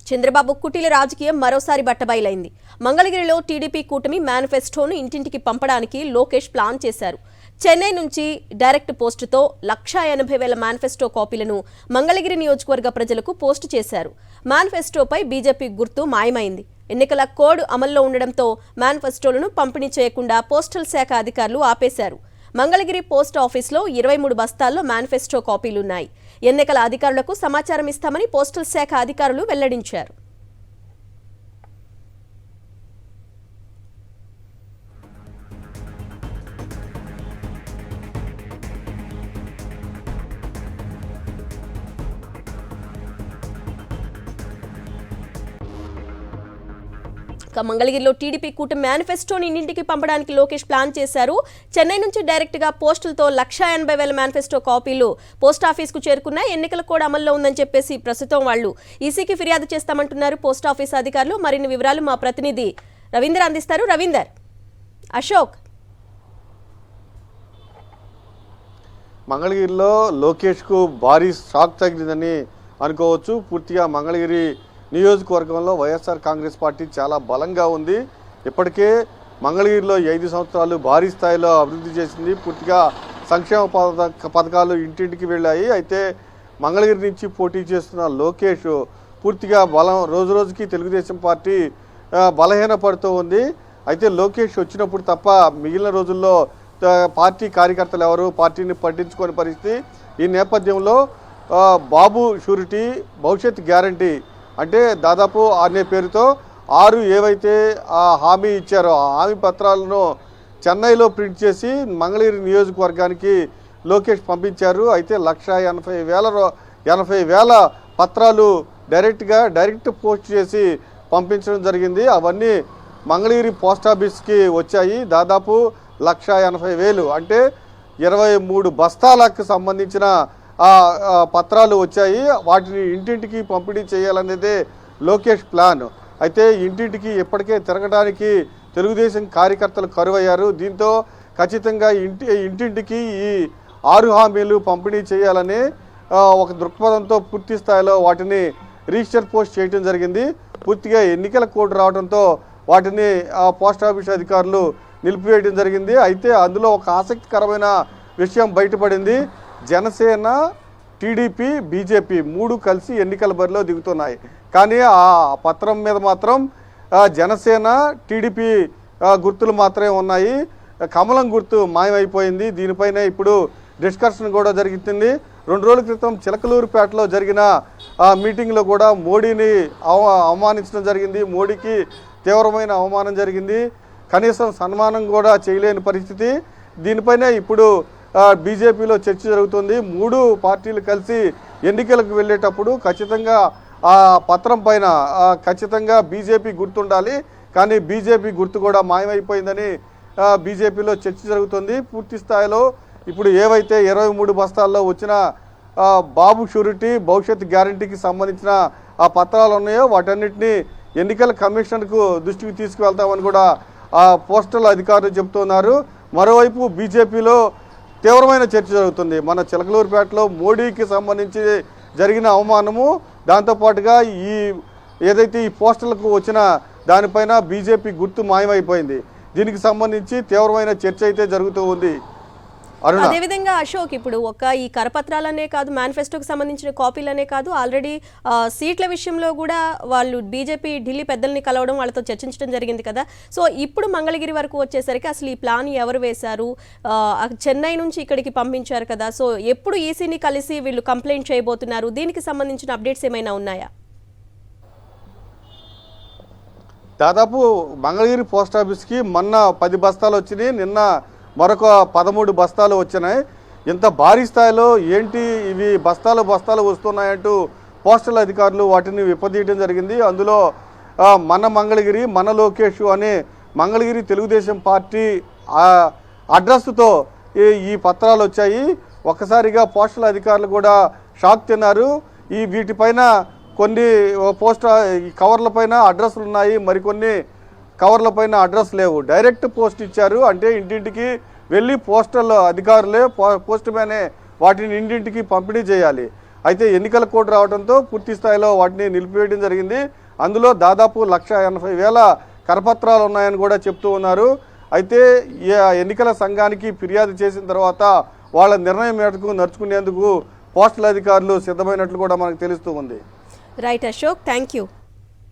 చంద్రబాబు కుటీల రాజకీయం మరోసారి బట్టబయలైంది. మంగళగిరిలో టీడీపీ కూటమి మేనిఫెస్టోను ఇంటింటికి పంపడానికి లోకేష్ ప్లాన్ చేశారు. చెన్నై నుంచి డైరెక్ట్ పోస్టుతో 1,80,000 మేనిఫెస్టో కాపీలను మంగళగిరి నియోజకవర్గ ప్రజలకు పోస్టు చేశారు. మేనిఫెస్టోపై బీజేపీ గుర్తు మాయమైంది. ఎన్నికల కోడ్ అమల్లో ఉండడంతో మేనిఫెస్టోలను పంపిణీ చేయకుండా పోస్టల్ శాఖ అధికారులు ఆపేశారు. మంగళగిరి పోస్ట్ ఆఫీస్లో 23 బస్తాల్లో మేనిఫెస్టో కాపీలున్నాయి. ఎన్నికల అధికారులకు సమాచారం ఇస్తామని పోస్టల్ శాఖ అధికారులు వెల్లడించారు. మంగళగిరిలో టీడీపీ కూటమి మేనిఫెస్టోని ఇంటింటికి పంపడానికి లోకేష్ ప్లాన్ చేశారు. చెన్నై నుంచి డైరెక్ట్ గా పోస్టులతో 1,80,000 మేనిఫెస్టో కాపీలు పోస్ట్ ఆఫీస్ కు చేరుకున్నాయి. ఎన్నికల కోడ్ అమల్లో ఉందని చెప్పేసి ప్రస్తుతం వాళ్ళు ఈసీకి ఫిర్యాదు చేస్తామంటున్నారు పోస్ట్ ఆఫీస్ అధికారులు. మరిన్ని వివరాలు మా ప్రతినిధి రవీందర్ అందిస్తారు. రవీందర్, అశోక్, మంగళగిరిలో లోకేష్ కు భారీ షాక్ తగిలిందని అనుకోవచ్చు. పూర్తిగా మంగళగిరి నియోజకవర్గంలో వైఎస్ఆర్ కాంగ్రెస్ పార్టీ చాలా బలంగా ఉంది. ఇప్పటికే మంగళగిరిలో 5 సంవత్సరాలు భారీ స్థాయిలో అభివృద్ధి చేసింది. పూర్తిగా సంక్షేమ పథకాలు ఇంటింటికి వెళ్ళాయి. అయితే మంగళగిరి నుంచి పోటీ చేస్తున్న లోకేష్ పూర్తిగా బలం రోజు రోజుకి తెలుగుదేశం పార్టీ బలహీనపడుతూ ఉంది. అయితే లోకేష్ వచ్చినప్పుడు తప్ప మిగిలిన రోజుల్లో పార్టీ కార్యకర్తలు ఎవరు పార్టీని పట్టించుకోని పరిస్థితి. ఈ నేపథ్యంలో బాబు షూరిటీ భవిష్యత్ గ్యారంటీ అంటే దాదాపు అనే పేరుతో 6 ఏవైతే హామీ ఇచ్చారో ఆ హామీ పత్రాలను చెన్నైలో ప్రింట్ చేసి మంగళగిరి నియోజకవర్గానికి లోకేష్ పంపించారు. అయితే 1,80,000 పత్రాలు డైరెక్ట్ పోస్ట్ చేసి పంపించడం జరిగింది. అవన్నీ మంగళగిరి పోస్ట్ ఆఫీస్కి వచ్చాయి. దాదాపు 1,80,000 అంటే 23 బస్తాలకు సంబంధించిన పత్రాలు వచ్చాయి. వాటిని ఇంటింటికి పంపిణీ చేయాలనేదే లోకేష్ ప్లాన్. అయితే ఇంటింటికి ఇప్పటికే తిరగడానికి తెలుగుదేశం కార్యకర్తలు కరువయ్యారు. దీంతో ఖచ్చితంగా ఇంటింటికి ఈ 6 హామీలు పంపిణీ చేయాలని ఒక దృక్పథంతో పూర్తి స్థాయిలో వాటిని రిజిస్టర్ పోస్ట్ చేయడం జరిగింది. పూర్తిగా ఎన్నికల కోడ్ రావడంతో వాటిని పోస్ట్ ఆఫీస్ అధికారులు నిలిపివేయడం జరిగింది. అయితే అందులో ఒక ఆసక్తికరమైన విషయం బయటపడింది. జనసేన, టీడీపీ, బీజేపీ 3 కలిసి ఎన్నికల బరిలో దిగుతున్నాయి. కానీ ఆ పత్రం మీద మాత్రం జనసేన, టీడీపీ గుర్తులు మాత్రమే ఉన్నాయి. కమలం గుర్తు మాయమైపోయింది. దీనిపైన ఇప్పుడు డిస్కషన్ కూడా జరుగుతుంది. 2 రోజుల క్రితం చిలకలూరుపేటలో జరిగిన మీటింగ్లో కూడా మోడీని అవమానించడం జరిగింది. మోడీకి తీవ్రమైన అవమానం జరిగింది. కనీసం సన్మానం కూడా చేయలేని పరిస్థితి. దీనిపైన ఇప్పుడు బీజేపీలో చర్చ జరుగుతుంది. 3 పార్టీలు కలిసి ఎన్నికలకు వెళ్ళేటప్పుడు ఖచ్చితంగా ఆ పత్రం పైన ఖచ్చితంగా బీజేపీ గుర్తుండాలి. కానీ బీజేపీ గుర్తు కూడా మాయమైపోయిందని బీజేపీలో చర్చ జరుగుతుంది. పూర్తి స్థాయిలో ఇప్పుడు ఏవైతే 23 బస్తాల్లో వచ్చిన బాబు షూరిటీ భవిష్యత్ గ్యారంటీకి సంబంధించిన ఆ పత్రాలు ఉన్నాయో వాటన్నిటినీ ఎన్నికల కమిషన్కు దృష్టికి తీసుకువెళ్తామని కూడా పోస్టల్ అధికారులు చెబుతున్నారు. మరోవైపు బీజేపీలో తీవ్రమైన చర్చ జరుగుతుంది. మన చిలకలూరుపేటలో మోడీకి సంబంధించి జరిగిన అవమానము, దాంతోపాటుగా ఏదైతే ఈ పోస్టర్లకు వచ్చిన దానిపైన బీజేపీ గుర్తు మాయమైపోయింది. దీనికి సంబంధించి తీవ్రమైన చర్చ అయితే జరుగుతూ ఉంది. అదేవిధంగా అశోక్, ఇప్పుడు ఈ కరపత్రాలనే కాదు, మేనిఫెస్టోకి సంబంధించిన కాపీలనే కాదు, ఆల్రెడీ సీట్ల విషయంలో కూడా వాళ్ళు బీజేపీ ఢిల్లీ పెద్దల్ని కలవడం, వాళ్ళతో చర్చించడం జరిగింది కదా. సో ఇప్పుడు మంగళగిరి వరకు వచ్చేసరికి అసలు ఈ ప్లాన్ ఎవరు వేశారు? చెన్నై నుంచి ఇక్కడికి పంపించారు కదా. సో ఎప్పుడు ఈసీని కలిసి వీళ్ళు కంప్లైంట్ చేయబోతున్నారు? దీనికి సంబంధించిన అప్డేట్స్ ఏమైనా ఉన్నాయా? దాదాపు మంగళగిరి పోస్ట్ ఆఫీస్కి మొన్న 10 బస్తాలు వచ్చినాయి. నిన్న మరొక 13 బస్తాలు వచ్చినాయి. ఇంత భారీ స్థాయిలో ఏంటి ఇవి బస్తాలు వస్తున్నాయంటూ పోస్టల్ అధికారులు వాటిని విప్పదీయడం జరిగింది. అందులో మన మంగళగిరి, మన లోకేష్ అనే మంగళగిరి తెలుగుదేశం పార్టీ అడ్రస్తో ఈ పత్రాలు వచ్చాయి. ఒక్కసారిగా పోస్టల్ అధికారులు కూడా షాక్ తిన్నారు. వీటిపైన కొన్ని కవర్లపైన అడ్రస్లు ఉన్నాయి, మరికొన్ని కవర్లపైన అడ్రస్ లేవు. డైరెక్ట్ పోస్ట్ ఇచ్చారు. అంటే ఇంటింటికి వెళ్ళి పోస్టల్ అధికారులే పోస్ట్ మ్యానే వాటిని ఇంటింటికి పంపిణీ చేయాలి. అయితే ఎన్నికల కోడ్ రావడంతో పూర్తి స్థాయిలో వాటిని నిలిపివేయడం జరిగింది. అందులో దాదాపు 1,80,000 కరపత్రాలు ఉన్నాయని కూడా చెప్తూ ఉన్నారు. అయితే ఈ ఎన్నికల సంఘానికి ఫిర్యాదు చేసిన తర్వాత వాళ్ళ నిర్ణయం మేరకు నడుచుకునేందుకు పోస్టల్ అధికారులు సిద్ధమైనట్లు కూడా మనకు తెలుస్తూ ఉంది. Right Ashok, thank you.